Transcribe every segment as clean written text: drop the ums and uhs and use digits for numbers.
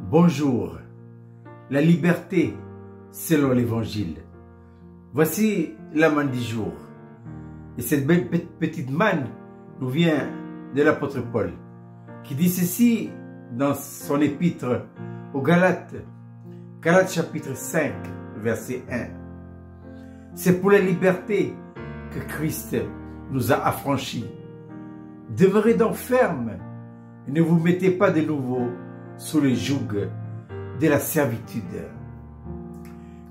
Bonjour, la liberté selon l'évangile. Voici la manne du jour. Et cette belle petite manne nous vient de l'apôtre Paul, qui dit ceci dans son épître aux Galates, Galates chapitre 5, verset 1. C'est pour la liberté que Christ nous a affranchis. Demeurez donc fermes et ne vous mettez pas de nouveau sous le joug de la servitude.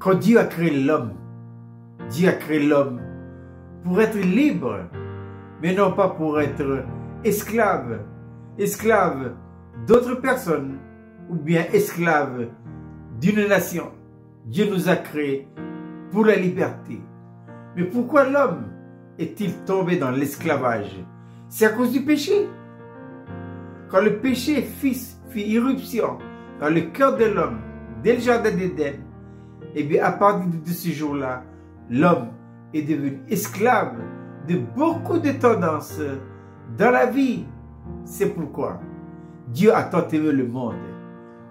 Quand Dieu a créé l'homme, Dieu a créé l'homme pour être libre, mais non pas pour être esclave d'autres personnes ou bien esclave d'une nation. Dieu nous a créés pour la liberté. Mais pourquoi l'homme est-il tombé dans l'esclavage? C'est à cause du péché. Quand le péché fit irruption dans le cœur de l'homme, dès le jardin d'Éden, et bien à partir de ce jour-là, l'homme est devenu esclave de beaucoup de tendances dans la vie. C'est pourquoi Dieu a tant aimé le monde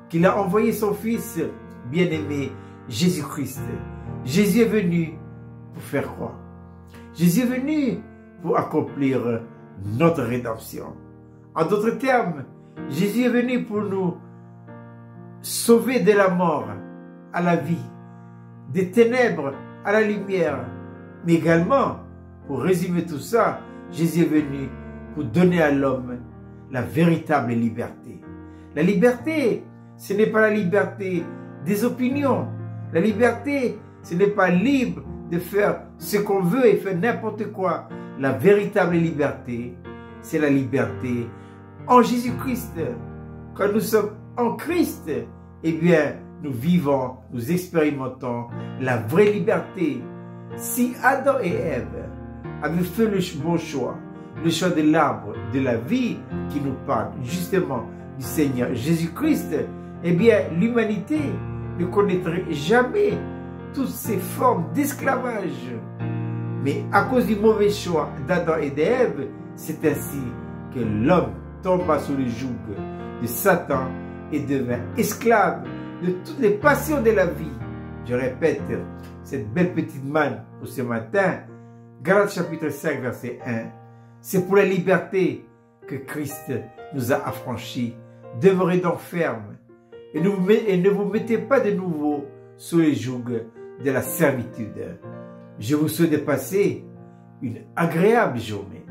qu'il a envoyé son Fils bien-aimé, Jésus-Christ. Jésus est venu pour faire quoi? Jésus est venu pour accomplir notre rédemption. En d'autres termes, Jésus est venu pour nous sauver de la mort à la vie, des ténèbres à la lumière. Mais également, pour résumer tout ça, Jésus est venu pour donner à l'homme la véritable liberté. La liberté, ce n'est pas la liberté des opinions. La liberté, ce n'est pas libre de faire ce qu'on veut et faire n'importe quoi. La véritable liberté, c'est la liberté en Jésus-Christ. Quand nous sommes en Christ, eh bien, nous vivons, nous expérimentons la vraie liberté. Si Adam et Ève avaient fait le bon choix, le choix de l'arbre de la vie qui nous parle justement du Seigneur Jésus-Christ, eh bien, l'humanité ne connaîtrait jamais toutes ces formes d'esclavage. Mais à cause du mauvais choix d'Adam et d'Ève, c'est ainsi que l'homme tomba sous le joug de Satan et devint esclave de toutes les passions de la vie. Je répète cette belle petite manne pour ce matin, Galates chapitre 5 verset 1. C'est pour la liberté que Christ nous a affranchis. Demeurez donc fermes et ne vous mettez pas de nouveau sous le joug de la servitude. Je vous souhaite de passer une agréable journée.